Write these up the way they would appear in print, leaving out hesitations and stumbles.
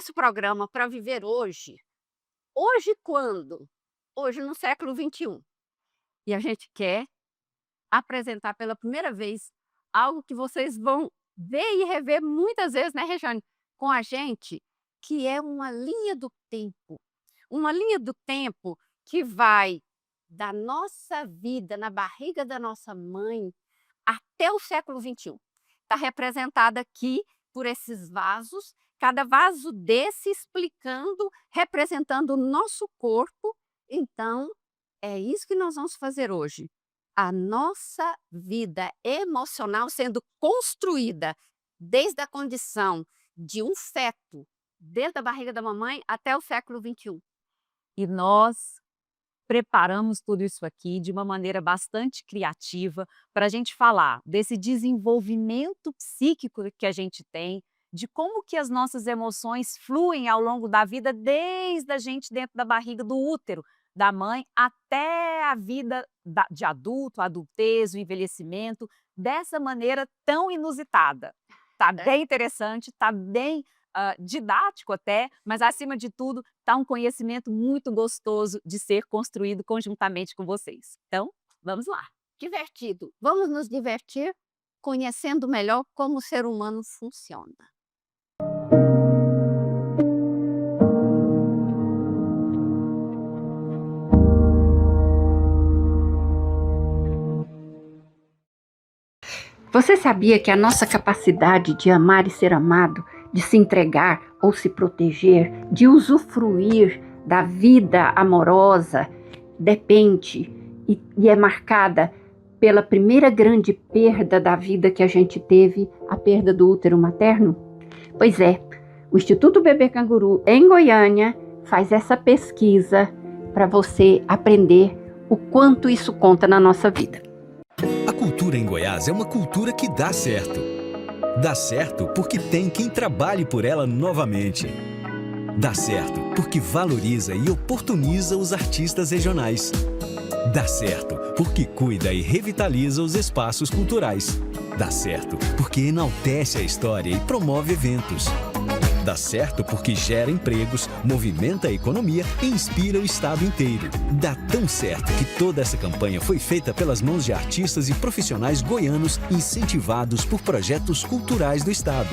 nosso programa para viver hoje. Hoje quando? Hoje no século XXI. E a gente quer apresentar pela primeira vez algo que vocês vão ver e rever muitas vezes, né, Regiane, com a gente, que é uma linha do tempo. Uma linha do tempo que vai da nossa vida na barriga da nossa mãe até o século XXI. Está representada aqui por esses vasos, cada vaso desse explicando, representando o nosso corpo. Então, é isso que nós vamos fazer hoje. A nossa vida emocional sendo construída desde a condição de um feto, desde a barriga da mamãe até o século XXI. E nós preparamos tudo isso aqui de uma maneira bastante criativa para a gente falar desse desenvolvimento psíquico que a gente tem, de como que as nossas emoções fluem ao longo da vida, desde a gente dentro da barriga do útero da mãe até a vida de adulto, a adultez, o envelhecimento, dessa maneira tão inusitada. Tá bem interessante, tá bem didático até, mas acima de tudo, tá um conhecimento muito gostoso de ser construído conjuntamente com vocês. Então, vamos lá. Divertido. Vamos nos divertir conhecendo melhor como o ser humano funciona. Você sabia que a nossa capacidade de amar e ser amado, de se entregar ou se proteger, de usufruir da vida amorosa, depende e é marcada pela primeira grande perda da vida que a gente teve, a perda do útero materno? Pois é, o Instituto Bebê Canguru, em Goiânia, faz essa pesquisa para você aprender o quanto isso conta na nossa vida. A cultura em Goiás é uma cultura que dá certo. Dá certo porque tem quem trabalhe por ela novamente. Dá certo porque valoriza e oportuniza os artistas regionais. Dá certo porque cuida e revitaliza os espaços culturais. Dá certo porque enaltece a história e promove eventos. Dá certo porque gera empregos, movimenta a economia e inspira o estado inteiro. Dá tão certo que toda essa campanha foi feita pelas mãos de artistas e profissionais goianos incentivados por projetos culturais do estado.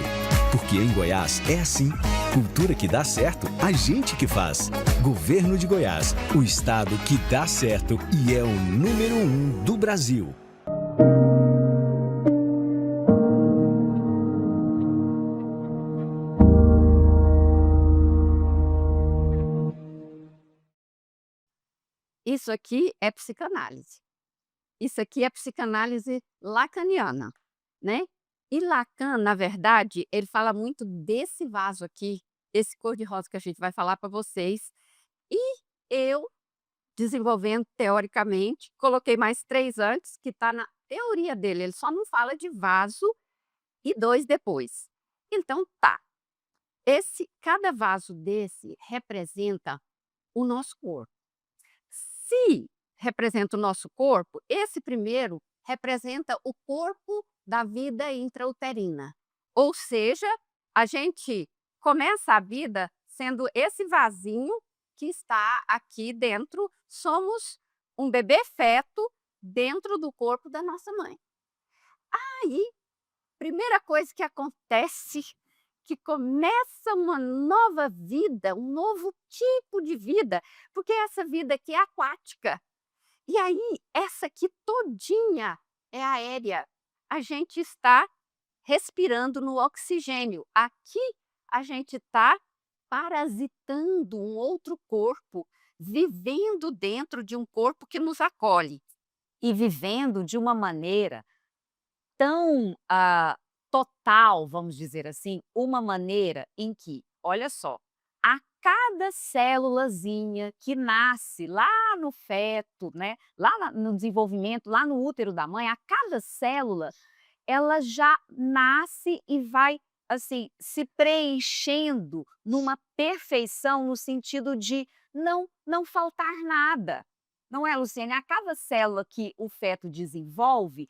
Porque em Goiás é assim. Cultura que dá certo, a gente que faz. Governo de Goiás, o estado que dá certo e é o número 1 do Brasil. Isso aqui é psicanálise. Isso aqui é psicanálise lacaniana, né? E Lacan, na verdade, ele fala muito desse vaso aqui, esse cor-de-rosa que a gente vai falar para vocês. E eu, desenvolvendo teoricamente, coloquei mais 3 antes, que está na teoria dele. Ele só não fala de vaso e 2 depois. Então tá. Cada vaso desse representa o nosso corpo. Se representa o nosso corpo, esse primeiro representa o corpo da vida intrauterina. Ou seja, a gente começa a vida sendo esse vasinho que está aqui dentro, somos um bebê feto dentro do corpo da nossa mãe. Aí, primeira coisa que acontece, que começa uma nova vida, um novo tipo de vida, porque essa vida aqui é aquática. E aí, essa aqui todinha é aérea. A gente está respirando no oxigênio. Aqui a gente está parasitando um outro corpo, vivendo dentro de um corpo que nos acolhe. E vivendo de uma maneira tão total, vamos dizer assim, uma maneira em que, olha só, a cada célulazinha que nasce lá no feto, né, no desenvolvimento, lá no útero da mãe, a cada célula, ela já nasce e vai assim se preenchendo numa perfeição no sentido de não faltar nada. Não é, Luciene? A cada célula que o feto desenvolve,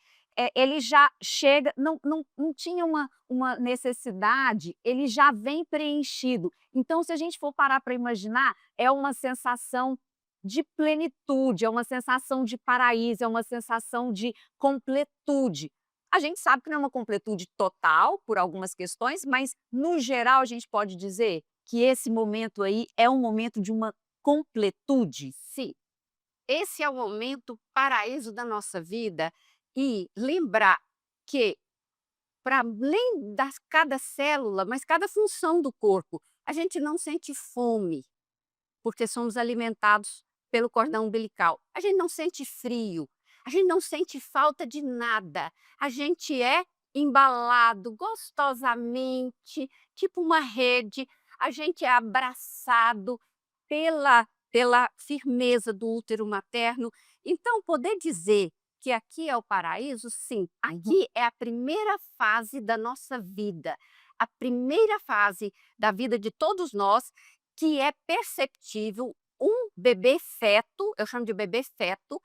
ele já chega, não tinha uma necessidade, ele já vem preenchido. Então, se a gente for parar para imaginar, é uma sensação de plenitude, é uma sensação de paraíso, é uma sensação de completude. A gente sabe que não é uma completude total, por algumas questões, mas, no geral, a gente pode dizer que esse momento aí é um momento de uma completude. Sim, esse é o momento paraíso da nossa vida e lembrar que para além das cada célula, mas cada função do corpo, a gente não sente fome, porque somos alimentados pelo cordão umbilical. A gente não sente frio, a gente não sente falta de nada. A gente é embalado gostosamente, tipo uma rede, a gente é abraçado pela firmeza do útero materno. Então, poder dizer que aqui é o paraíso, sim, aqui é a primeira fase da nossa vida, a primeira fase da vida de todos nós, que é perceptível um bebê feto, eu chamo de bebê feto.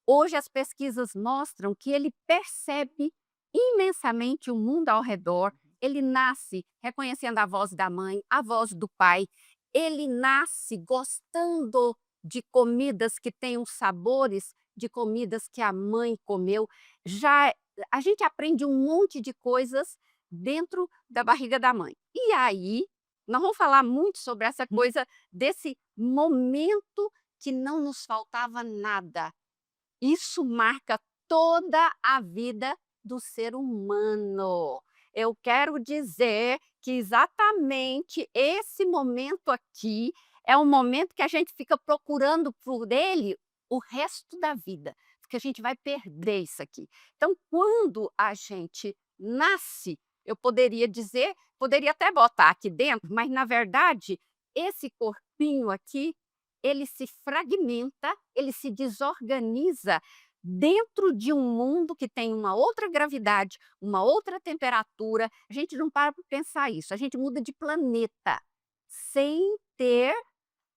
Hoje as pesquisas mostram que ele percebe imensamente o mundo ao redor, ele nasce reconhecendo a voz da mãe, a voz do pai, ele nasce gostando de comidas que têm os sabores de comidas que a mãe comeu. Já a gente aprende um monte de coisas dentro da barriga da mãe. E aí, nós vamos falar muito sobre essa coisa desse momento que não nos faltava nada. Isso marca toda a vida do ser humano. Eu quero dizer que exatamente esse momento aqui é um momento que a gente fica procurando por ele o resto da vida, porque a gente vai perder isso aqui. Então, quando a gente nasce, eu poderia dizer, poderia até botar aqui dentro, mas na verdade, esse corpinho aqui, ele se fragmenta, ele se desorganiza dentro de um mundo que tem uma outra gravidade, uma outra temperatura. A gente não para para pensar isso, a gente muda de planeta sem ter,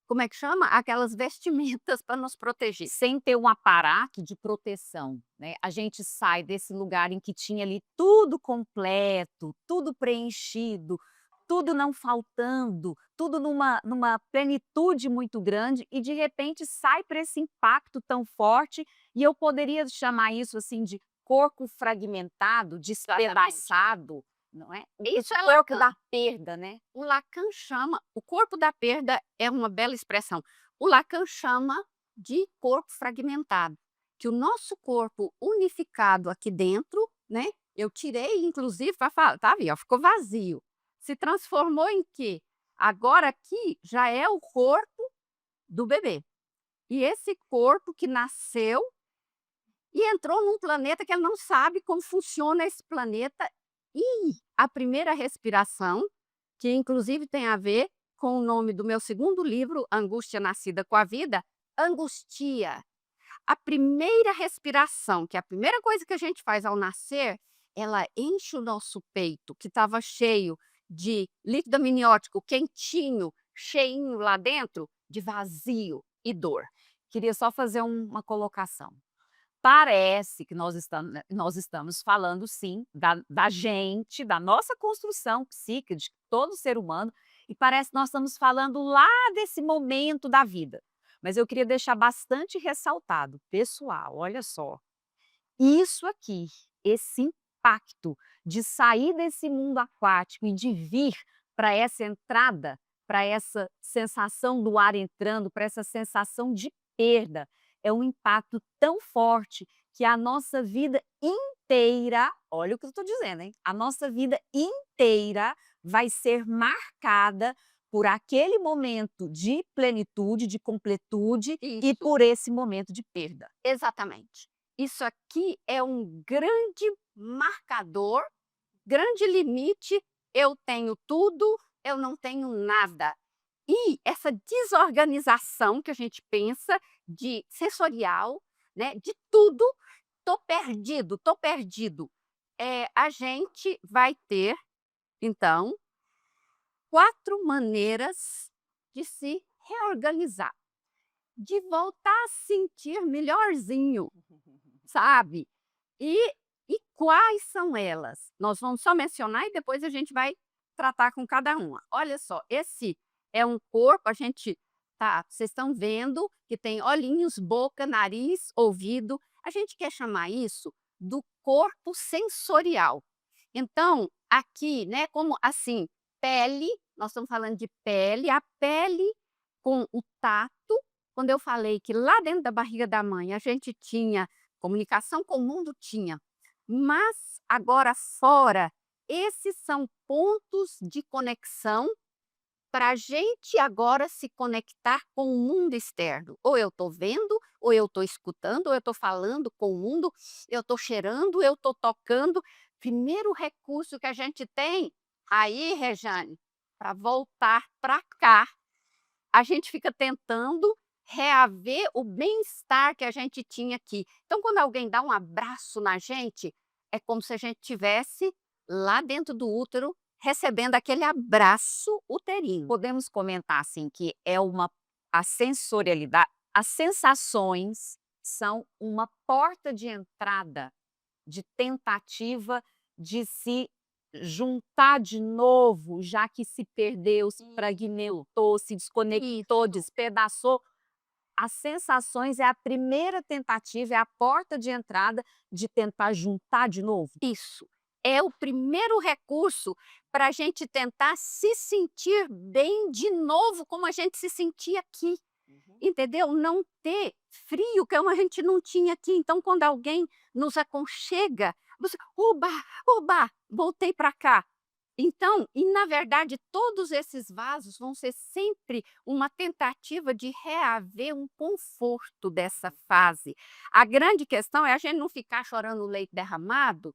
como é que chama? Aquelas vestimentas para nos proteger. Sem ter um aparato de proteção, né? A gente sai desse lugar em que tinha ali tudo completo, tudo preenchido, tudo não faltando, tudo numa plenitude muito grande e de repente sai para esse impacto tão forte e eu poderia chamar isso assim de corpo fragmentado, despedaçado, não é? Isso é Corpo Lacan. da perda, né? O Lacan chama, o corpo da perda é uma bela expressão. O Lacan chama de corpo fragmentado, que o nosso corpo unificado aqui dentro, né? Eu tirei, inclusive, para falar, tá vendo? Ficou vazio. Se transformou em quê? Agora aqui já é o corpo do bebê. E esse corpo que nasceu e entrou num planeta que ele não sabe como funciona esse planeta. E a primeira respiração, que inclusive tem a ver com o nome do meu segundo livro, Angústia Nascida com a Vida, angustia. A primeira respiração, que é a primeira coisa que a gente faz ao nascer, ela enche o nosso peito, que estava cheio de líquido amniótico, quentinho, cheinho lá dentro, de vazio e dor. Queria só fazer uma colocação. Parece que nós estamos falando, sim, da gente, da nossa construção psíquica, de todo ser humano, e parece que nós estamos falando lá desse momento da vida. Mas eu queria deixar bastante ressaltado, pessoal, olha só, isso aqui, esse impacto de sair desse mundo aquático e de vir para essa entrada, para essa sensação do ar entrando, para essa sensação de perda, é um impacto tão forte que a nossa vida inteira, olha o que eu estou dizendo, hein? A nossa vida inteira vai ser marcada por aquele momento de plenitude, de completude e Isso. por esse momento de perda. Exatamente. Isso aqui é um grande marcador, grande limite. Eu tenho tudo, eu não tenho nada. E essa desorganização que a gente pensa de sensorial, né, de tudo, tô perdido, tô perdido. A gente vai ter, então, 4 maneiras de se reorganizar, de voltar a sentir melhorzinho, sabe? E E quais são elas? Nós vamos só mencionar e depois a gente vai tratar com cada uma. Olha só, esse é um corpo, a gente vocês estão vendo que tem olhinhos, boca, nariz, ouvido. A gente quer chamar isso do corpo sensorial. Então, aqui, né, como assim, pele, nós estamos falando de pele, a pele com o tato. Quando eu falei que lá dentro da barriga da mãe a gente tinha comunicação com o mundo, tinha. Mas agora fora, esses são pontos de conexão para a gente agora se conectar com o mundo externo. Ou eu estou vendo, ou eu estou escutando, ou eu estou falando com o mundo, eu estou cheirando, eu estou tocando. Primeiro recurso que a gente tem, aí, Rejane, para voltar para cá, a gente fica tentando reaver o bem-estar que a gente tinha aqui. Então, quando alguém dá um abraço na gente, é como se a gente tivesse lá dentro do útero recebendo aquele abraço uterino. Podemos comentar assim que a sensorialidade, as sensações são uma porta de entrada, de tentativa de se juntar de novo, já que se perdeu, se fragmentou, se desconectou, Isso. despedaçou. As sensações é a primeira tentativa, é a porta de entrada de tentar juntar de novo. Isso. É o primeiro recurso para a gente tentar se sentir bem de novo, como a gente se sentia aqui. Entendeu? Não ter frio, que a gente não tinha aqui. Então, quando alguém nos aconchega, você, oba, oba, voltei para cá. Então, e na verdade, todos esses vasos vão ser sempre uma tentativa de reaver um conforto dessa fase. A grande questão é a gente não ficar chorando o leite derramado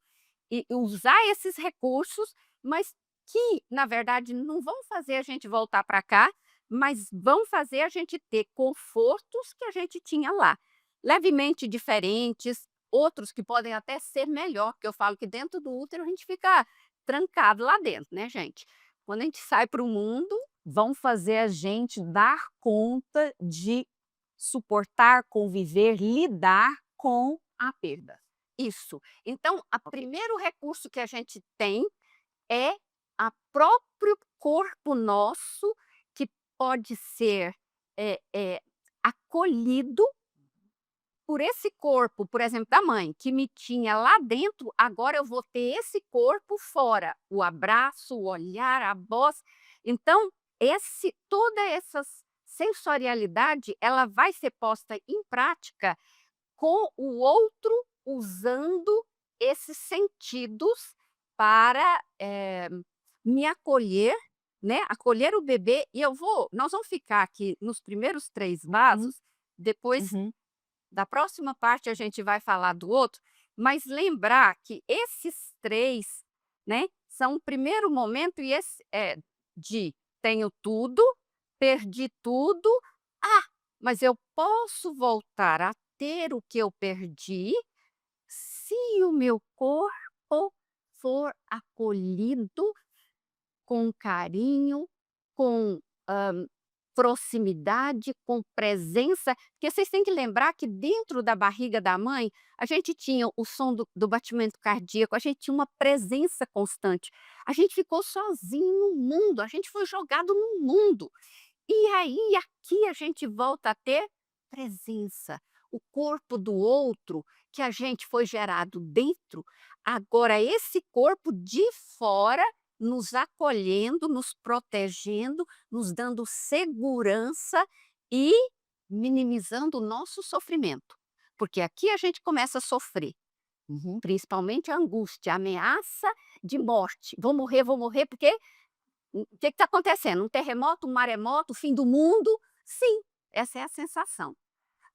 e usar esses recursos, mas que, na verdade, não vão fazer a gente voltar para cá, mas vão fazer a gente ter confortos que a gente tinha lá. Levemente diferentes, outros que podem até ser melhor, porque eu falo que dentro do útero a gente fica trancado lá dentro, né, gente? Quando a gente sai para o mundo, Vão fazer a gente dar conta de suportar, conviver, lidar com a perda. isso. Então, o primeiro recurso que a gente tem é a próprio corpo nosso, que pode ser acolhido por esse corpo, por exemplo, da mãe, que me tinha lá dentro, agora eu vou ter esse corpo fora, o abraço, o olhar, a voz. Então, toda essa sensorialidade, ela vai ser posta em prática com o outro usando esses sentidos para me acolher, né? Acolher o bebê. E nós vamos ficar aqui nos primeiros 3 vasos, depois Uhum. da próxima parte a gente vai falar do outro, mas lembrar que esses 3, né, são o primeiro momento e esse de tenho tudo, perdi tudo, mas eu posso voltar a ter o que eu perdi se o meu corpo for acolhido com carinho, com proximidade, com presença, porque vocês têm que lembrar que dentro da barriga da mãe, a gente tinha o som do batimento cardíaco, a gente tinha uma presença constante. A gente ficou sozinho no mundo, a gente foi jogado no mundo. E aí, aqui a gente volta a ter presença. O corpo do outro, que a gente foi gerado dentro, agora esse corpo de fora nos acolhendo, nos protegendo, nos dando segurança e minimizando o nosso sofrimento. Porque aqui a gente começa a sofrer, principalmente a angústia, a ameaça de morte. Vou morrer, porque o que está acontecendo? Um terremoto, um maremoto, o fim do mundo? Sim, essa é a sensação.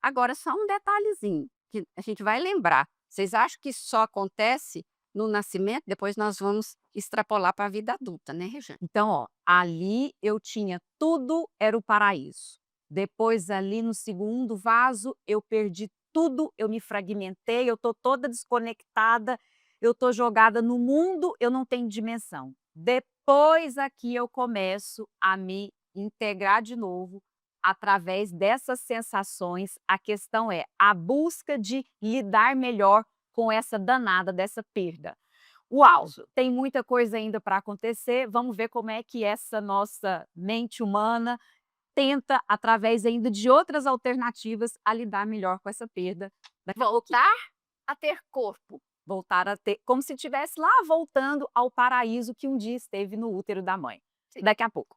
Agora, só um detalhezinho que a gente vai lembrar. Vocês acham que só acontece no nascimento? Depois nós vamos extrapolar para a vida adulta, né, Rejane? Então, ó, ali eu tinha tudo, era o paraíso. Depois, ali no segundo vaso, eu perdi tudo, eu me fragmentei, eu estou toda desconectada, eu estou jogada no mundo, eu não tenho dimensão. Depois aqui eu começo a me integrar de novo através dessas sensações. A questão é a busca de lidar melhor com essa danada dessa perda. Uau, tem muita coisa ainda para acontecer, vamos ver como é que essa nossa mente humana tenta, através ainda de outras alternativas, a lidar melhor com essa perda. Voltar a ter corpo. Voltar a ter, como se estivesse lá voltando ao paraíso que um dia esteve no útero da mãe. Sim. Daqui a pouco.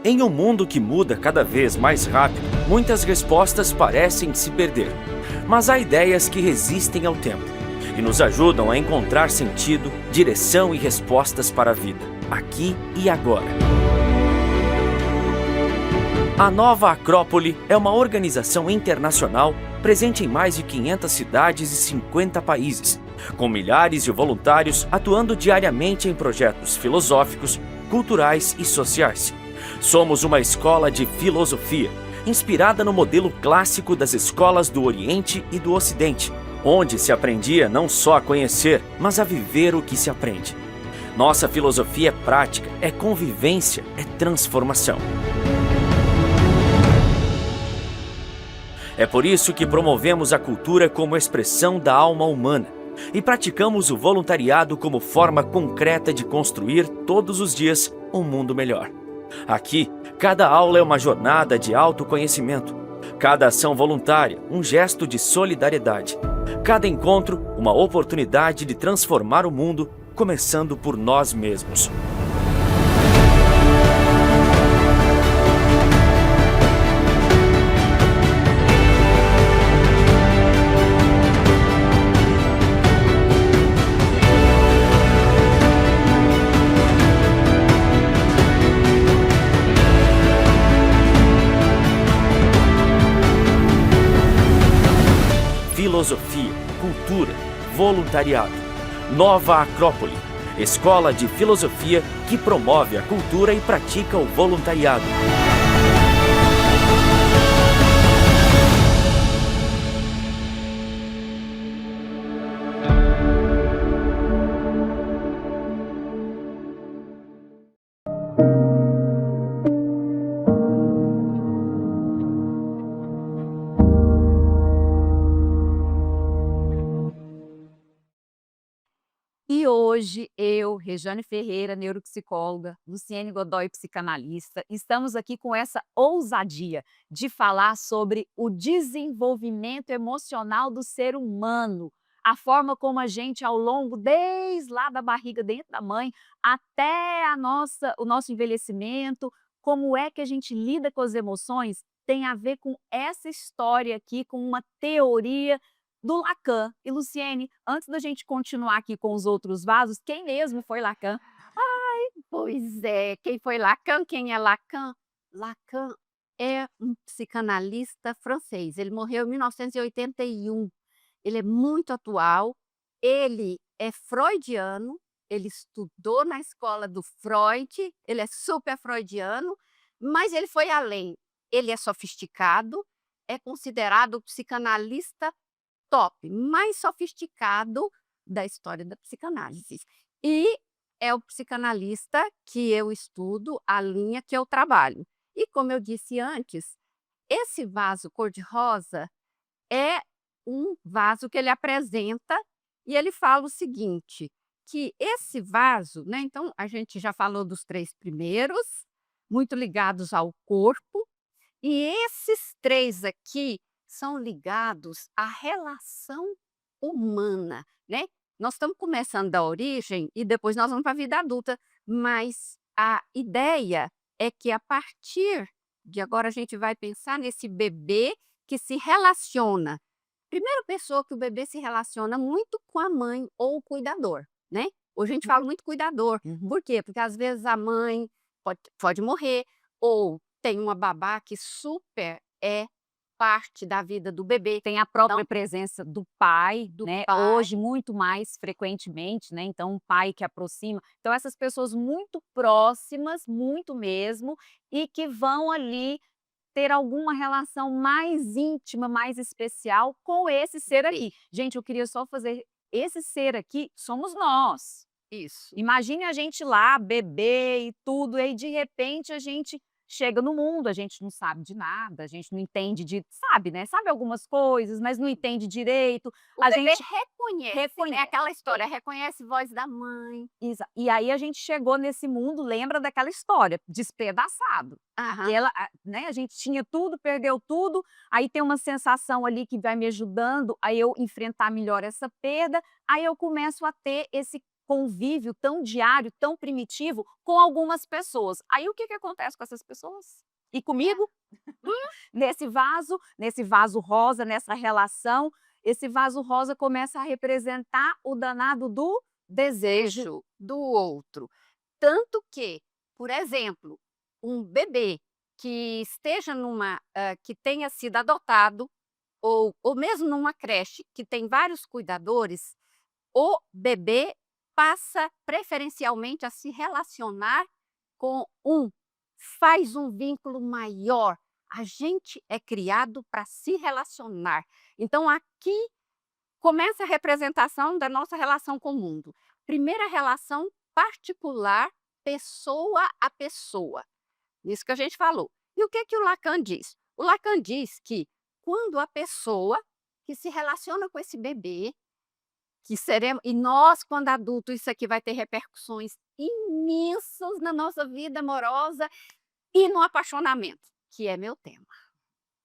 Em um mundo que muda cada vez mais rápido, muitas respostas parecem se perder. Mas há ideias que resistem ao tempo e nos ajudam a encontrar sentido, direção e respostas para a vida, aqui e agora. A Nova Acrópole é uma organização internacional presente em mais de 500 cidades e 50 países, com milhares de voluntários atuando diariamente em projetos filosóficos, culturais e sociais. Somos uma escola de filosofia, inspirada no modelo clássico das escolas do Oriente e do Ocidente, onde se aprendia não só a conhecer, mas a viver o que se aprende. Nossa filosofia é prática, é convivência, é transformação. É por isso que promovemos a cultura como expressão da alma humana e praticamos o voluntariado como forma concreta de construir todos os dias um mundo melhor. Aqui, cada aula é uma jornada de autoconhecimento, cada ação voluntária, um gesto de solidariedade, cada encontro, uma oportunidade de transformar o mundo, começando por nós mesmos. Filosofia, cultura, voluntariado. Nova Acrópole, escola de filosofia que promove a cultura e pratica o voluntariado. E hoje eu, Rejane Ferreira, neuropsicóloga, Luciene Godoy, psicanalista, estamos aqui com essa ousadia de falar sobre o desenvolvimento emocional do ser humano, a forma como a gente, ao longo, desde lá da barriga dentro da mãe, até o nosso envelhecimento, como é que a gente lida com as emoções, tem a ver com essa história aqui, com uma teoria do Lacan. E Luciene, antes da gente continuar aqui com os outros vasos, quem mesmo foi Lacan? Pois é, quem foi Lacan? Quem é Lacan? Lacan é um psicanalista francês, ele morreu em 1981, ele é muito atual, ele é freudiano, ele estudou na escola do Freud, ele é super freudiano, mas ele foi além, ele é sofisticado, é considerado o psicanalista top, mais sofisticado da história da psicanálise. E é o psicanalista que eu estudo, a linha que eu trabalho. E como eu disse antes, esse vaso cor-de-rosa é um vaso que ele apresenta e ele fala o seguinte, que esse vaso, né, então a gente já falou dos 3 primeiros, muito ligados ao corpo, e esses 3 aqui são ligados à relação humana, né? Nós estamos começando da origem e depois nós vamos para a vida adulta, mas a ideia é que a partir de agora a gente vai pensar nesse bebê que se relaciona. Primeira pessoa que o bebê se relaciona muito com a mãe ou o cuidador, né? Hoje a gente fala muito cuidador. Por quê? Porque às vezes a mãe pode morrer ou tem uma babá que super é parte da vida do bebê. Tem a própria Então, presença do pai, do né? pai. Hoje muito mais frequentemente, né? Então um pai que aproxima. Então essas pessoas muito próximas, muito mesmo, e que vão ali ter alguma relação mais íntima, mais especial com esse ser aqui. Gente, eu queria só fazer, esse ser aqui somos nós. Isso. Imagine a gente lá, bebê e tudo, e aí de repente a gente chega no mundo, a gente não sabe de nada, a gente não entende de sabe, né, sabe algumas coisas, mas não entende direito, O a bebê gente reconhece, né, reconhece. aquela história, reconhece voz da mãe. E aí a gente chegou nesse mundo, lembra daquela história, despedaçado. Aham. Né, a gente tinha tudo, perdeu tudo, aí tem uma sensação ali que vai me ajudando a eu enfrentar melhor essa perda, aí eu começo a ter esse convívio tão diário, tão primitivo com algumas pessoas. Aí o que que acontece com essas pessoas? E comigo? Nesse vaso rosa, nessa relação, esse vaso rosa começa a representar o danado do desejo. Desejo do outro. Tanto que, por exemplo, um bebê que esteja que tenha sido adotado, ou mesmo numa creche que tem vários cuidadores, o bebê passa preferencialmente a se relacionar com faz um vínculo maior. A gente é criado para se relacionar. Então aqui começa a representação da nossa relação com o mundo. Primeira relação particular, pessoa a pessoa. Isso que a gente falou. E o que que o Lacan diz? O Lacan diz que quando a pessoa que se relaciona com esse bebê, que seremos, e nós, quando adultos, isso aqui vai ter repercussões imensas na nossa vida amorosa e no apaixonamento, que é meu tema.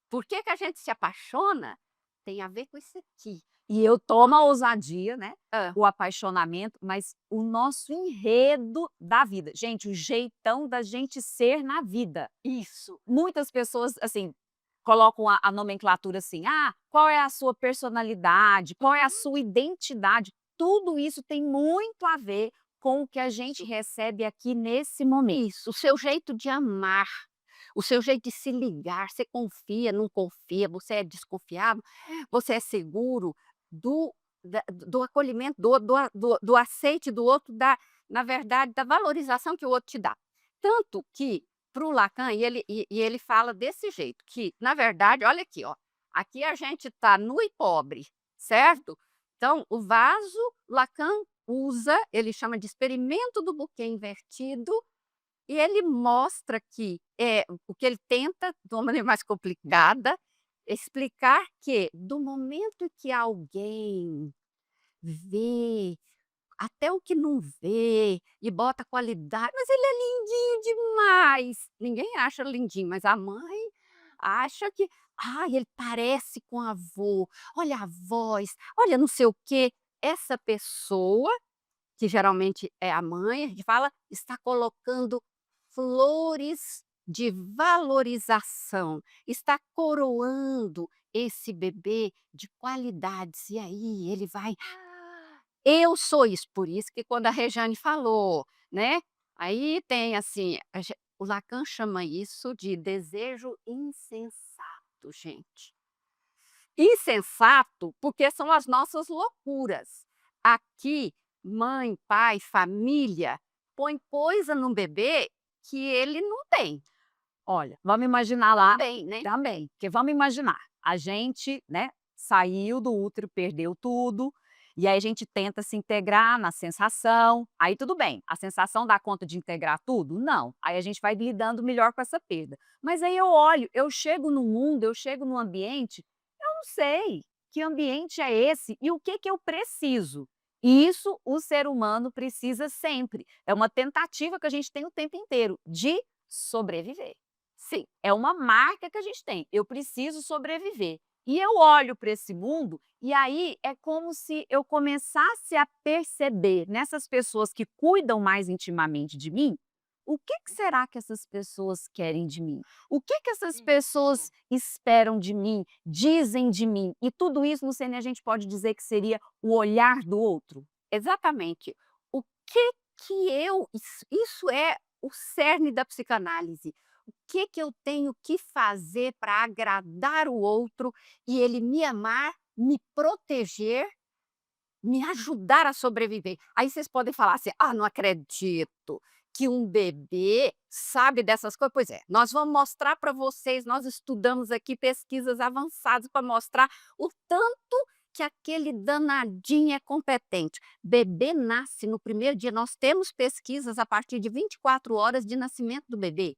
Por que que a gente se apaixona? Tem a ver com isso aqui. E eu tomo a ousadia, né, Hã. o apaixonamento, mas o nosso enredo da vida. Gente, o jeitão da gente ser na vida. Isso. Muitas pessoas, assim, colocam a nomenclatura assim: "Ah, qual é a sua personalidade? Qual é a sua identidade?". Tudo isso tem muito a ver com o que a gente Isso. recebe aqui nesse momento. Isso, o seu jeito de amar, o seu jeito de se ligar, você confia, não confia, você é desconfiado, você é seguro do acolhimento, do aceite do outro, na verdade, da valorização que o outro te dá. Tanto que, para o Lacan, e ele fala desse jeito, que, na verdade, olha aqui, ó, aqui a gente está nu e pobre, certo? Então, o vaso, Lacan usa, ele chama de experimento do buquê invertido, e ele mostra que o que ele tenta, de uma maneira mais complicada, explicar que do momento que alguém vê até o que não vê e bota qualidade, mas ele é lindinho demais. Ninguém acha lindinho, mas a mãe acha que, ai, ele parece com a avô, olha a voz, olha não sei o quê. Essa pessoa, que geralmente é a mãe, a gente fala, está colocando flores de valorização, está coroando esse bebê de qualidades. E aí ele vai, eu sou isso, por isso que quando a Rejane falou, né, aí tem assim, o Lacan chama isso de desejo insensato, gente. Insensato, porque são as nossas loucuras. Aqui, mãe, pai, família, põe coisa no bebê que ele não tem. Olha, vamos imaginar lá Tem, né? também, porque vamos imaginar, a gente, né, saiu do útero, perdeu tudo, e aí a gente tenta se integrar na sensação, aí tudo bem, a sensação dá conta de integrar tudo? Não, aí a gente vai lidando melhor com essa perda. Mas aí eu olho, eu chego no mundo, eu chego no ambiente, eu não sei que ambiente é esse e o que que eu preciso. E isso o ser humano precisa sempre, é uma tentativa que a gente tem o tempo inteiro de sobreviver. Sim. É uma marca que a gente tem, eu preciso sobreviver. E eu olho para esse mundo, e aí é como se eu começasse a perceber nessas pessoas que cuidam mais intimamente de mim, o que que será que essas pessoas querem de mim? O que que essas pessoas esperam de mim, dizem de mim? E tudo isso no CNE a gente pode dizer que seria o olhar do outro? Exatamente. O que que isso é o cerne da psicanálise. O que que eu tenho que fazer para agradar o outro e ele me amar, me proteger, me ajudar a sobreviver. Aí vocês podem falar assim: "Ah, não acredito que um bebê sabe dessas coisas". Pois é, nós vamos mostrar para vocês, nós estudamos aqui pesquisas avançadas para mostrar o tanto que aquele danadinho é competente. Bebê nasce no primeiro dia, nós temos pesquisas a partir de 24 horas de nascimento do bebê.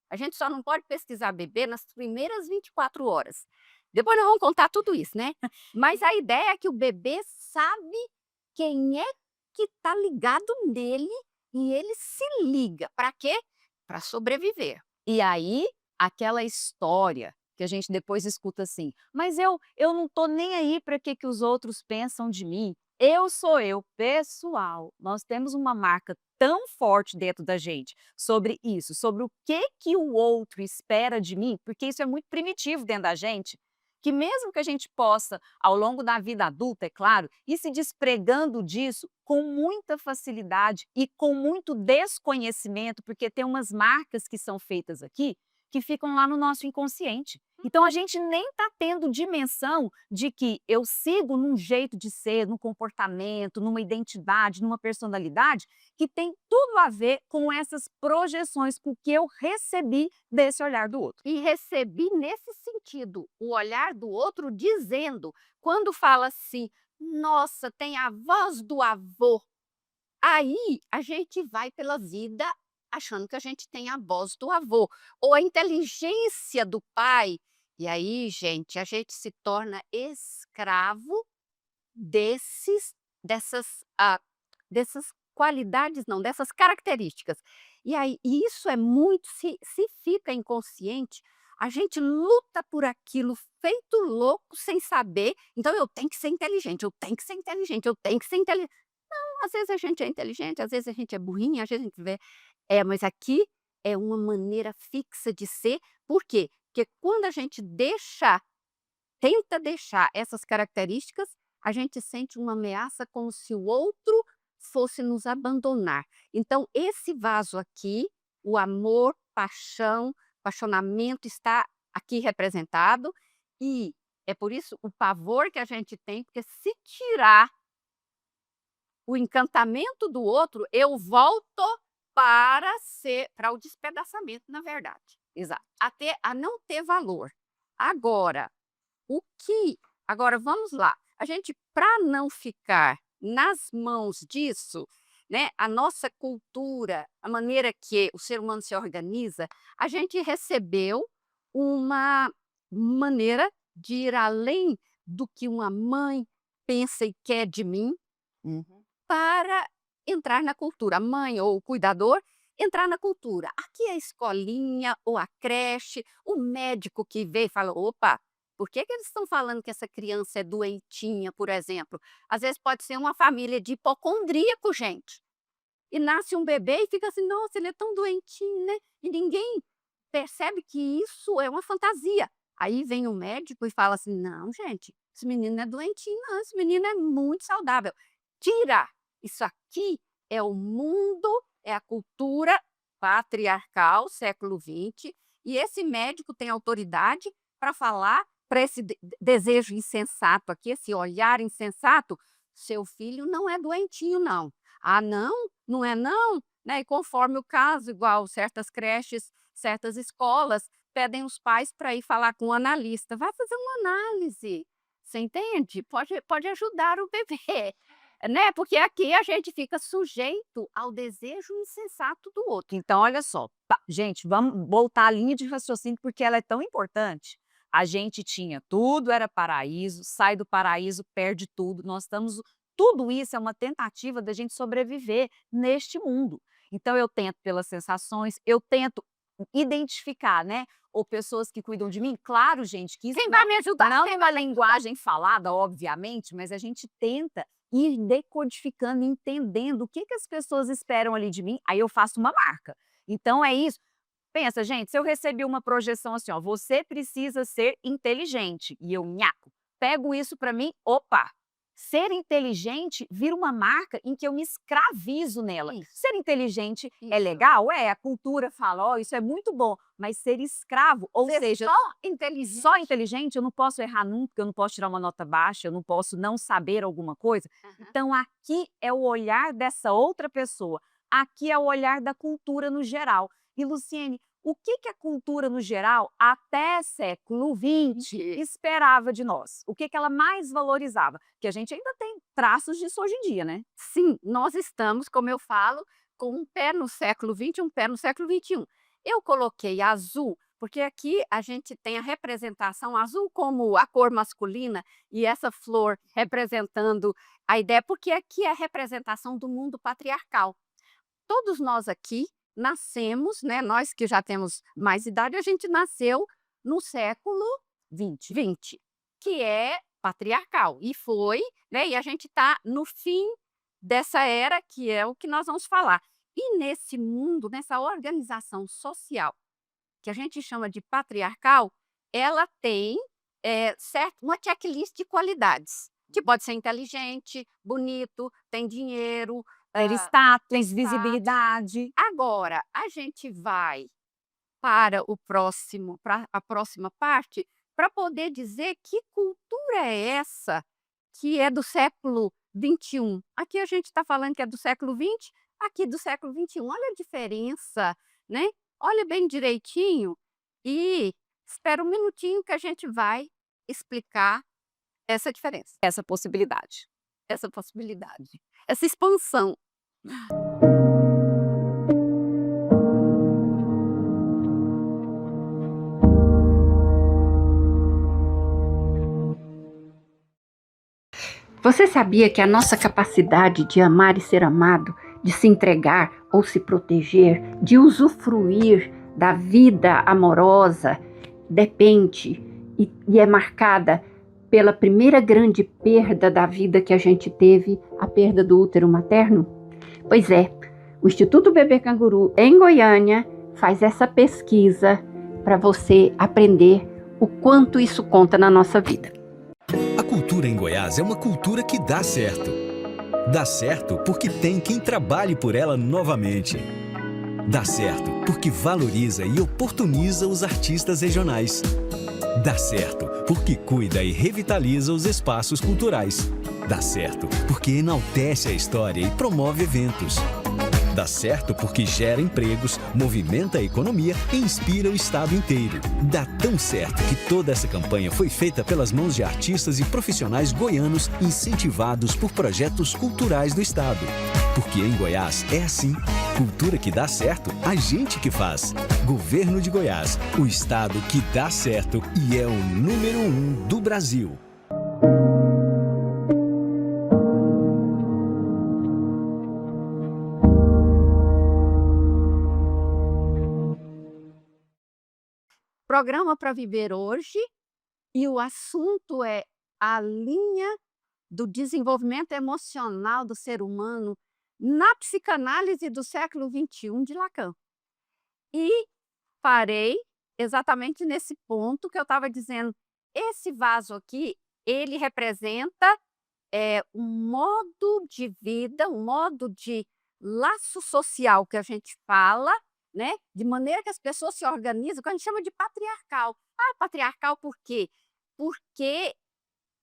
A gente só não pode pesquisar bebê nas primeiras 24 horas. Depois nós vamos contar tudo isso, né? Mas a ideia é que o bebê sabe quem é que está ligado nele e ele se liga. Para quê? Para sobreviver. E aí, aquela história que a gente depois escuta assim, mas eu não tô nem aí para que os outros pensam de mim. Eu sou eu. Pessoal, nós temos uma marca tão forte dentro da gente sobre isso, sobre o que o outro espera de mim, porque isso é muito primitivo dentro da gente, que mesmo que a gente possa, ao longo da vida adulta, é claro, ir se despregando disso com muita facilidade e com muito desconhecimento, porque tem umas marcas que são feitas aqui que ficam lá no nosso inconsciente. Então a gente nem está tendo dimensão de que eu sigo num jeito de ser, num comportamento, numa identidade, numa personalidade que tem tudo a ver com essas projeções, com o que eu recebi desse olhar do outro. E recebi nesse sentido, o olhar do outro dizendo, quando fala assim, nossa, tem a voz do avô. Aí a gente vai pela vida achando que a gente tem a voz do avô, ou a inteligência do pai. E aí, gente, a gente se torna escravo dessas qualidades, não, dessas características. E aí, isso é muito, se fica inconsciente, a gente luta por aquilo feito louco, sem saber. Então, eu tenho que ser inteligente, eu tenho que ser inteligente, eu tenho que ser inteligente. Não, às vezes a gente é inteligente, às vezes a gente é burrinha, às vezes a gente vê. Mas aqui é uma maneira fixa de ser. Por quê? Porque quando a gente tenta deixar essas características, a gente sente uma ameaça como se o outro fosse nos abandonar. Então, esse vaso aqui, o amor, paixão, apaixonamento está aqui representado, e é por isso o pavor que a gente tem, porque se tirar o encantamento do outro, eu volto para o despedaçamento, na verdade. Exato. A não ter valor. Agora, agora vamos lá. A gente, para não ficar nas mãos disso, né, a nossa cultura, a maneira que o ser humano se organiza, a gente recebeu uma maneira de ir além do que uma mãe pensa e quer de mim, para entrar na cultura. A mãe ou o cuidador entrar na cultura. Aqui é a escolinha ou a creche, o médico que vê e fala, opa, por que eles estão falando que essa criança é doentinha, por exemplo? Às vezes pode ser uma família de hipocondríaco, gente. E nasce um bebê e fica assim, nossa, ele é tão doentinho, né? E ninguém percebe que isso é uma fantasia. Aí vem o médico e fala assim, não, gente, esse menino não é doentinho, não, esse menino é muito saudável. Tira! Isso aqui é o mundo, é a cultura patriarcal, século XX, e esse médico tem autoridade para falar para esse desejo insensato aqui, esse olhar insensato, seu filho não é doentinho, não. Ah, não? Não é não? Né? E conforme o caso, igual certas creches, certas escolas, pedem os pais para ir falar com o analista. Vai fazer uma análise, você entende? Pode ajudar o bebê. Né? Porque aqui a gente fica sujeito ao desejo insensato do outro. Então, olha só, gente, vamos voltar à linha de raciocínio, porque ela é tão importante. A gente tinha tudo, era paraíso, sai do paraíso, perde tudo. Tudo isso é uma tentativa da gente sobreviver neste mundo. Então, eu tento pelas sensações, eu tento identificar, né? Ou pessoas que cuidam de mim. Claro, gente, que isso Quem vai me ajudar? não é uma linguagem falada, obviamente, mas a gente tenta ir decodificando, entendendo o que as pessoas esperam ali de mim, aí eu faço uma marca. Então é isso. Pensa, gente, se eu recebi uma projeção assim, ó, você precisa ser inteligente, e eu nhaco, pego isso para mim, opa, ser inteligente vira uma marca em que eu me escravizo nela. Isso. Ser inteligente é Isso. legal? A cultura fala, ó, isso é muito bom, mas ser escravo, ou Ser seja, só inteligente. só inteligente, eu não posso errar nunca, eu não posso tirar uma nota baixa, eu não posso não saber alguma coisa. Aham. Então, aqui é o olhar dessa outra pessoa, aqui é o olhar da cultura no geral. E, Luciene, o que a cultura, no geral, até século XX, esperava de nós? O que ela mais valorizava? Que a gente ainda tem traços disso hoje em dia, né? Sim, nós estamos, como eu falo, com um pé no século XX, um pé no século XXI. Eu coloquei azul, porque aqui a gente tem a representação azul como a cor masculina e essa flor representando a ideia, porque aqui é a representação do mundo patriarcal. Todos nós aqui nascemos, né, nós que já temos mais idade, a gente nasceu no século 20, que é patriarcal. E foi, né, e a gente está no fim dessa era, que é o que nós vamos falar. E nesse mundo, nessa organização social, que a gente chama de patriarcal, ela tem uma checklist de qualidades, que pode ser inteligente, bonito, tem dinheiro, Ter status, visibilidade. Agora, a gente vai para a próxima parte, para poder dizer que cultura é essa que é do século XXI. Aqui a gente está falando que é do século XX, aqui do século XXI. Olha a diferença, né? Olha bem direitinho e espera um minutinho que a gente vai explicar essa diferença, Essa possibilidade. essa possibilidade, essa expansão. Você sabia que a nossa capacidade de amar e ser amado, de se entregar ou se proteger, de usufruir da vida amorosa, depende e é marcada pela primeira grande perda da vida que a gente teve, a perda do útero materno? Pois é, o Instituto Bebê Canguru, em Goiânia, faz essa pesquisa para você aprender o quanto isso conta na nossa vida. A cultura em Goiás é uma cultura que dá certo. Dá certo porque tem quem trabalhe por ela novamente. Dá certo porque valoriza e oportuniza os artistas regionais. Dá certo porque cuida e revitaliza os espaços culturais. Dá certo porque enaltece a história e promove eventos. Dá certo porque gera empregos, movimenta a economia e inspira o estado inteiro. Dá tão certo que toda essa campanha foi feita pelas mãos de artistas e profissionais goianos incentivados por projetos culturais do estado. Porque em Goiás é assim. Cultura que dá certo, a gente que faz. Governo de Goiás, o estado que dá certo e é o número 1 do Brasil. Programa para viver hoje, e o assunto é a linha do desenvolvimento emocional do ser humano na psicanálise do século XXI de Lacan. E parei exatamente nesse ponto que eu estava dizendo. Esse vaso aqui, ele representa um modo de vida, um modo de laço social que a gente fala, né? De maneira que as pessoas se organizam, que a gente chama de patriarcal. Ah, patriarcal por quê? Porque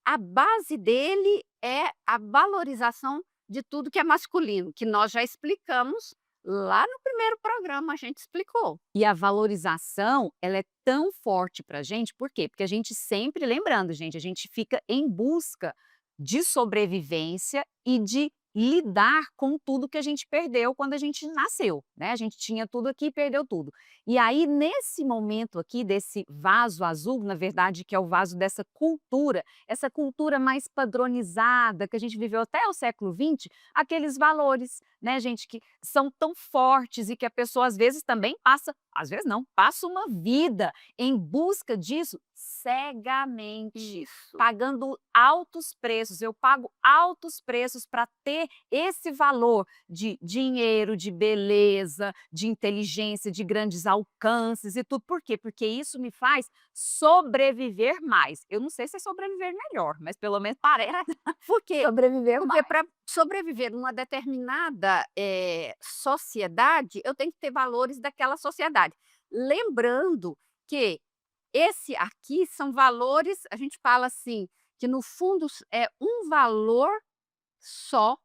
a base dele é a valorização de tudo que é masculino, que nós já explicamos lá no primeiro programa, a gente explicou. E a valorização, ela é tão forte para a gente, por quê? Porque a gente sempre, lembrando, gente, a gente fica em busca de sobrevivência e de lidar com tudo que a gente perdeu quando a gente nasceu, né? A gente tinha tudo aqui e perdeu tudo. E aí, nesse momento aqui, desse vaso azul, na verdade, que é o vaso dessa cultura, essa cultura mais padronizada, que a gente viveu até o século XX, aqueles valores, né, gente, que são tão fortes e que a pessoa às vezes também passa, às vezes não, passa uma vida em busca disso cegamente, Isso. pagando altos preços. Eu pago altos preços para ter esse valor de dinheiro, de beleza, de inteligência, de grandes alcances e tudo. Por quê? Porque isso me faz sobreviver mais. Eu não sei se é sobreviver melhor, mas pelo menos parece Por quê? sobreviver Porque mais. para sobreviver numa determinada sociedade, eu tenho que ter valores daquela sociedade. Lembrando que esse aqui são valores, a gente fala assim, que no fundo é um valor só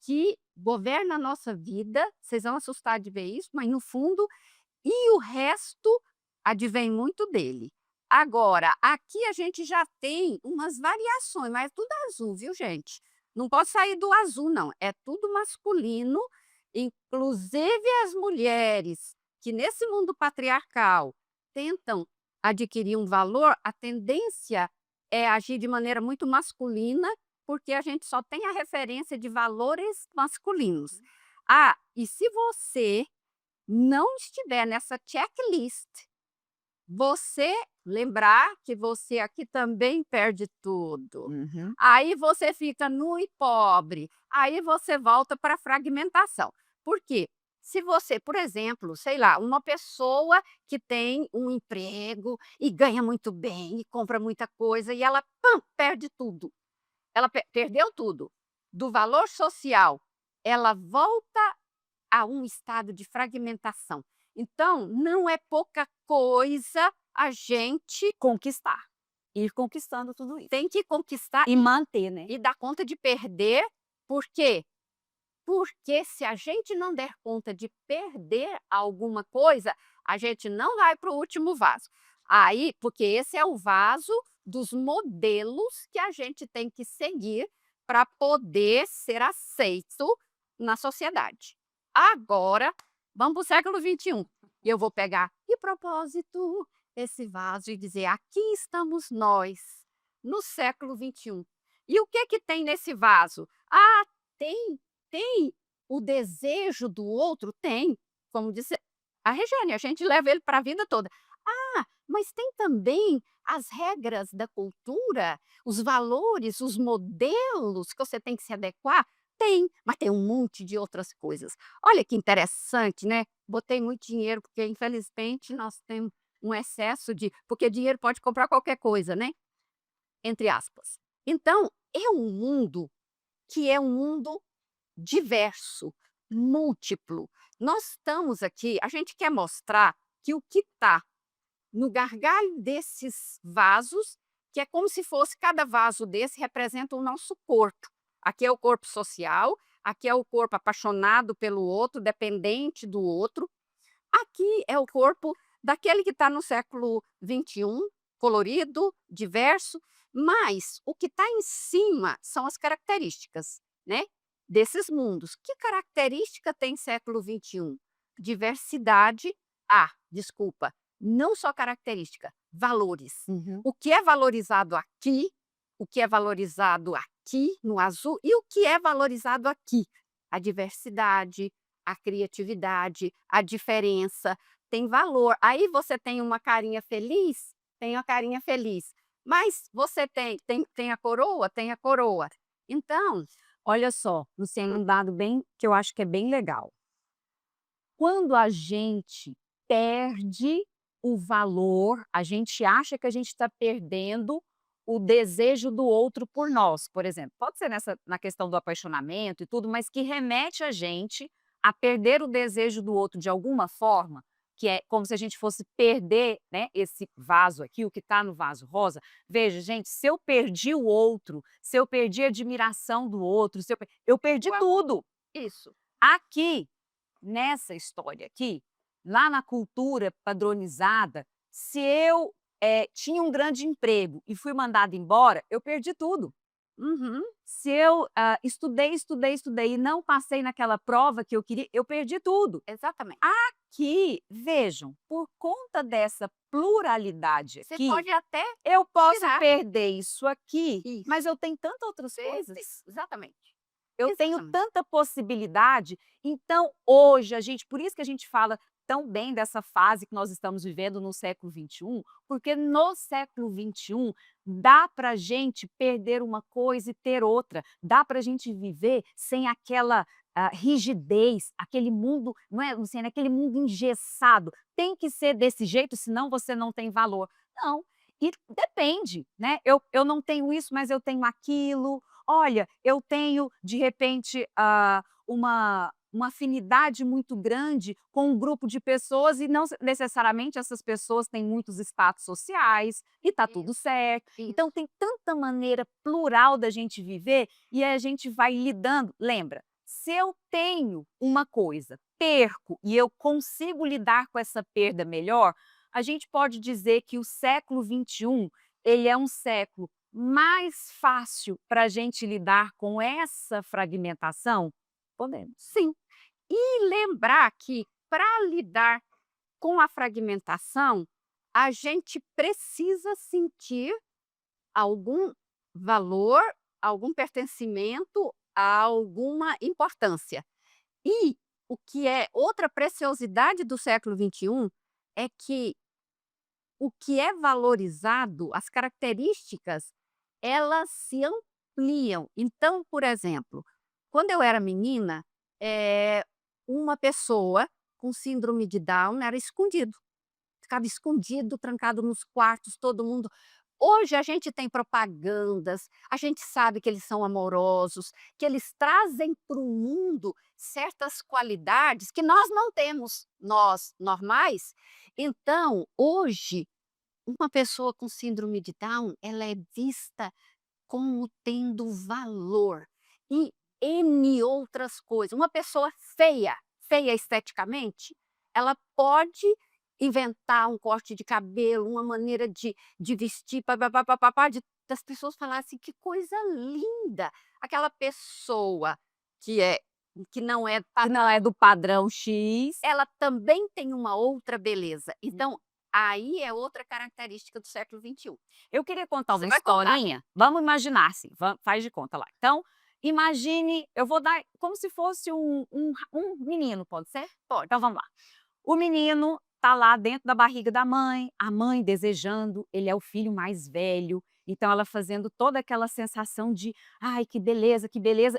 que governa a nossa vida. Vocês vão assustar de ver isso, mas no fundo E o resto advém muito dele. Agora, aqui a gente já tem umas variações, mas tudo azul, viu, gente? Não pode sair do azul, não. É tudo masculino, inclusive as mulheres que nesse mundo patriarcal tentam adquirir um valor, a tendência é agir de maneira muito masculina, porque a gente só tem a referência de valores masculinos. Ah, e se você não estiver nessa checklist, você lembrar que você aqui também perde tudo. Uhum. Aí você fica nu e pobre, aí você volta para a fragmentação. Por quê? Se você, por exemplo, sei lá, uma pessoa que tem um emprego e ganha muito bem e compra muita coisa e ela, pam, perde tudo. Ela perdeu tudo. Do valor social, ela volta a um estado de fragmentação. Então, não é pouca coisa a gente Conquistar. Ir conquistando tudo isso. tem que conquistar E manter, né? e dar conta de perder. Por quê? Porque se a gente não der conta de perder alguma coisa, a gente não vai para o último vaso. Aí, porque esse é o vaso dos modelos que a gente tem que seguir para poder ser aceito na sociedade. Agora, vamos para o século XXI. E eu vou pegar, de propósito, esse vaso e dizer, aqui estamos nós, no século XXI. E o que tem nesse vaso? Ah, tem o desejo do outro? Tem. Como disse a Regiane, a gente leva ele para a vida toda. Ah, mas tem também as regras da cultura, os valores, os modelos que você tem que se adequar? Tem, mas tem um monte de outras coisas. Olha que interessante, né? Botei muito dinheiro, porque infelizmente nós temos um excesso de. Porque dinheiro pode comprar qualquer coisa, né? Entre aspas. Então, é um mundo que é um mundo diverso, múltiplo. Nós estamos aqui, a gente quer mostrar que o que está no gargalho desses vasos, que é como se fosse cada vaso desse representa o nosso corpo. Aqui é o corpo social, aqui é o corpo apaixonado pelo outro, dependente do outro. Aqui é o corpo daquele que está no século XXI, colorido, diverso, mas o que está em cima são as características, né, desses mundos. Que característica tem século XXI? Diversidade. Ah, desculpa, não só característica, valores. Uhum. O que é valorizado aqui, o que é valorizado aqui no azul e o que é valorizado aqui? A diversidade, a criatividade, a diferença, tem valor. Aí você tem uma carinha feliz, tem uma carinha feliz. Mas você tem a coroa, tem a coroa. Então, Olha só, Luciana, um dado bem que eu acho que é bem legal. Quando a gente perde o valor, a gente acha que a gente está perdendo o desejo do outro por nós, por exemplo. Pode ser na questão do apaixonamento e tudo, mas que remete a gente a perder o desejo do outro de alguma forma, que é como se a gente fosse perder, né, esse vaso aqui, o que está no vaso rosa. Veja, gente, se eu perdi o outro, se eu perdi a admiração do outro, eu perdi o amor. tudo. Isso. Aqui, nessa história aqui, lá na cultura padronizada, se eu tinha um grande emprego e fui mandada embora, eu perdi tudo. Uhum. Se eu estudei e não passei naquela prova que eu queria, eu perdi tudo. Exatamente. Aqui, vejam, por conta dessa pluralidade Você aqui, pode até eu posso tirar. perder isso aqui, Isso. mas eu tenho tantas outras coisas. Exatamente. Eu tenho Exatamente. tanta possibilidade. Então, hoje, por isso que a gente fala tão bem dessa fase que nós estamos vivendo no século XXI, porque no século XXI dá para a gente perder uma coisa e ter outra, dá para a gente viver sem aquela rigidez, aquele mundo, não é, Luciana, aquele mundo engessado, tem que ser desse jeito, senão você não tem valor. Não, e depende, né? Eu não tenho isso, mas eu tenho aquilo. Olha, eu tenho, de repente, uma afinidade muito grande com um grupo de pessoas e não necessariamente essas pessoas têm muitos status sociais e está tudo certo. Então, tem tanta maneira plural da gente viver e a gente vai lidando. Lembra, Se eu tenho uma coisa, perco e eu consigo lidar com essa perda melhor, a gente pode dizer que o século XXI ele é um século mais fácil para a gente lidar com essa fragmentação? Podemos. Sim. E lembrar que para lidar com a fragmentação, a gente precisa sentir algum valor, algum pertencimento, alguma importância. E o que é outra preciosidade do século XXI é que o que é valorizado, as características, elas se ampliam. Então, por exemplo, quando eu era menina, uma pessoa com síndrome de Down era escondido. Ficava escondido, trancado nos quartos, todo mundo. Hoje a gente tem propagandas, a gente sabe que eles são amorosos, que eles trazem para o mundo certas qualidades que nós não temos, nós normais. Então, hoje, uma pessoa com síndrome de Down, ela é vista como tendo valor e N outras coisas. Uma pessoa feia, feia esteticamente, ela pode inventar um corte de cabelo, uma maneira de vestir, pá, das pessoas falarem assim: "Que coisa linda!". Aquela pessoa que é que não é Que não é do padrão X. ela também tem uma outra beleza. Então, aí é outra característica do século XXI. Eu queria contar Você uma vai contar? historinha. Vamos imaginar assim, faz de conta lá. Então, imagine, eu vou dar como se fosse um menino, pode ser? Pode. Então vamos lá. O menino tá lá dentro da barriga da mãe, a mãe desejando, ele é o filho mais velho, então ela fazendo toda aquela sensação de: "Ai, que beleza",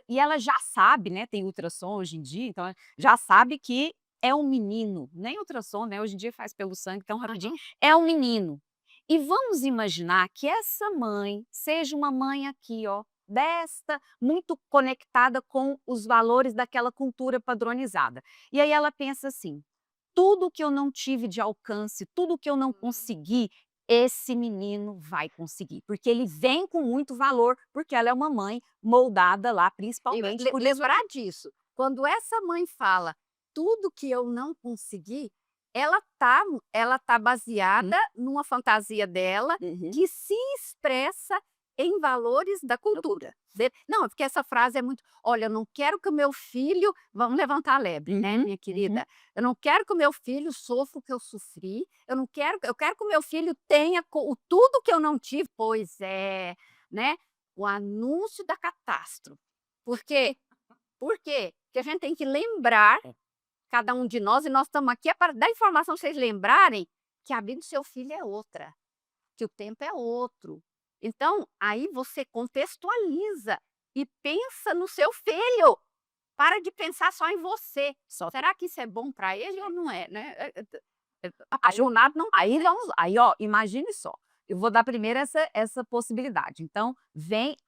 e ela já sabe, né, tem ultrassom hoje em dia, então ela já sabe que é um menino, nem ultrassom, né, hoje em dia faz pelo sangue tão rapidinho, é um menino. E vamos imaginar que essa mãe seja uma mãe aqui, ó, desta, muito conectada com os valores daquela cultura padronizada. E aí ela pensa assim: tudo que eu não tive de alcance, tudo que eu não consegui, esse menino vai conseguir, porque ele vem com muito valor, porque ela é uma mãe moldada lá, E principalmente por isso. lembrar disso, quando essa mãe fala: "Tudo que eu não consegui", ela tá baseada numa fantasia dela, Uhum. que se expressa em valores da cultura. Não, é porque essa frase é muito: "Olha, eu não quero que o meu filho", vamos levantar a lebre, né, Uhum, minha uhum. querida. "Eu não quero que o meu filho sofra o que eu sofri, eu quero que o meu filho tenha o tudo que eu não tive". Pois é, né, o anúncio da catástrofe. Por quê? Por quê? Porque a gente tem que lembrar, cada um de nós, e nós estamos aqui é para dar informação, pra vocês lembrarem que a vida do seu filho é outra, que o tempo é outro. Então, aí você contextualiza e pensa no seu filho, para de pensar só em você. Só Será que isso é bom para ele ou não é, né? Aí Apaixonado não aí ó, imagine só, eu vou dar primeiro essa possibilidade, então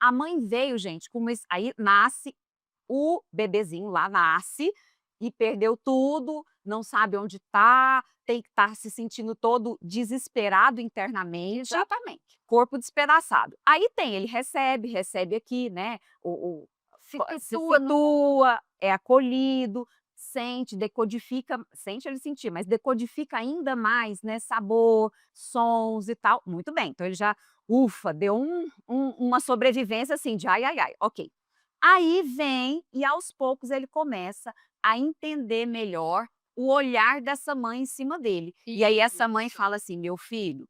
a mãe veio gente com esse aí nasce o bebezinho lá, nasce e perdeu tudo, não sabe onde está, tem que estar se sentindo todo desesperado internamente, exatamente. corpo despedaçado. Aí ele recebe aqui, né, Se se situa no situa, é acolhido, sente, decodifica, sente ele sentir, mas decodifica ainda mais, né, sabor, sons e tal. Muito bem, então ele já, ufa, deu uma sobrevivência assim de ai, ai, ai, ok. Aí vem e aos poucos ele começa a entender melhor o olhar dessa mãe em cima dele. E aí essa mãe isso, fala assim: "Meu filho",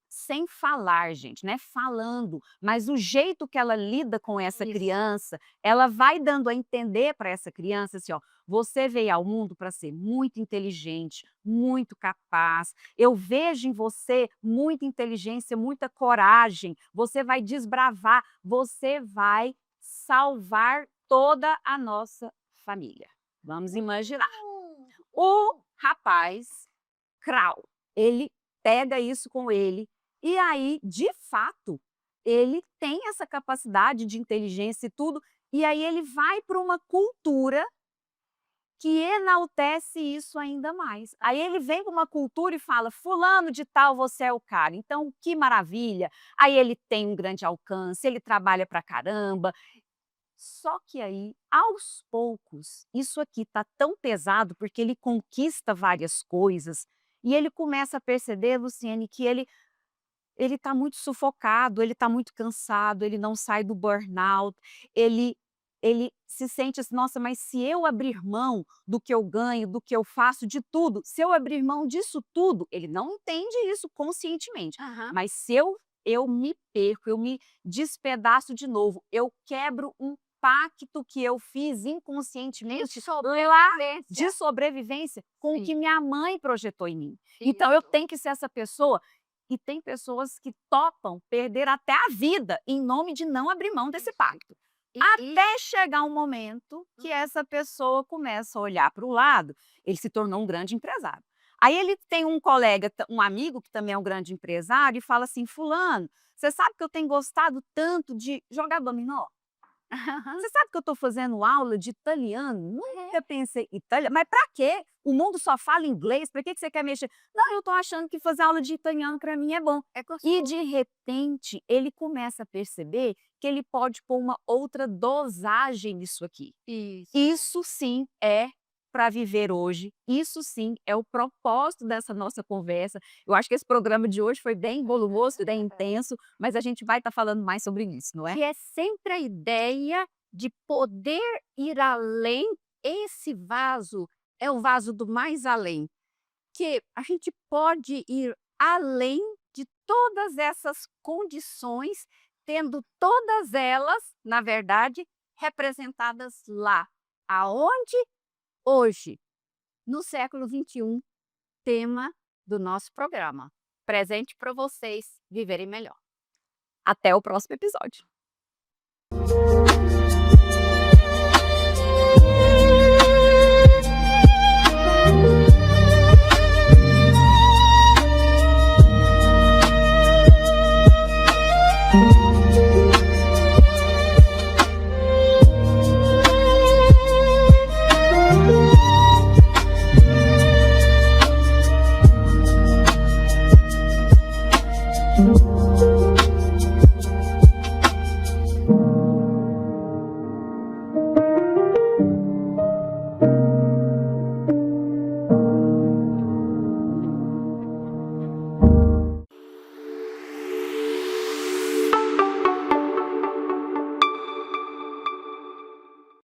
sem falar, gente, né, falando, mas o jeito que ela lida com essa isso. criança, ela vai dando a entender para essa criança assim, ó: "Você veio ao mundo para ser muito inteligente, muito capaz. Eu vejo em você muita inteligência, muita coragem. Você vai desbravar, você vai salvar toda a nossa família". Vamos imaginar. O rapaz, crau, ele pega isso com ele, e aí, de fato, ele tem essa capacidade de inteligência e tudo, e aí ele vai para uma cultura que enaltece isso ainda mais. Aí ele vem para uma cultura e fala: "Fulano de tal, você é o cara, então que maravilha". Aí ele tem um grande alcance, ele trabalha pra caramba, Só que aí, aos poucos, isso aqui está tão pesado, porque ele conquista várias coisas, e ele começa a perceber, Luciene, que ele está muito sufocado, ele está muito cansado, ele não sai do burnout, ele se sente assim: "Nossa, mas se eu abrir mão do que eu ganho, do que eu faço, de tudo, se eu abrir mão disso tudo", ele não entende isso conscientemente, Aham. mas se eu me perco, eu me despedaço de novo, eu quebro um pacto que eu fiz inconscientemente lá de sobrevivência com o Sim. que minha mãe projetou em mim. Então eu Isso. tenho que ser essa pessoa, e tem pessoas que topam perder até a vida em nome de não abrir mão desse Isso. pacto. E Até chegar um momento que essa pessoa começa a olhar para o lado, ele se tornou um grande empresário. Aí ele tem um colega, um amigo que também é um grande empresário, e fala assim: "Fulano, você sabe que eu tenho gostado tanto de jogar dominó? Você sabe que eu estou fazendo aula de italiano? Nunca pensei italiano, mas para quê? O mundo só fala inglês, para que você quer mexer?" "Não, eu estou achando que fazer aula de italiano para mim é bom." é E gostoso. de repente ele começa a perceber que ele pode pôr uma outra dosagem nisso aqui. Isso. Isso sim é para viver hoje, isso sim é o propósito dessa nossa conversa. Eu acho que esse programa de hoje foi bem volumoso, bem intenso, mas a gente vai estar falando mais sobre isso, não é? Que é sempre a ideia de poder ir além. Esse vaso é o vaso do mais além, que a gente pode ir além de todas essas condições, tendo todas elas, na verdade, representadas lá. Aonde? Hoje, no século XXI, tema do nosso programa. Presente para vocês viverem melhor. Até o próximo episódio.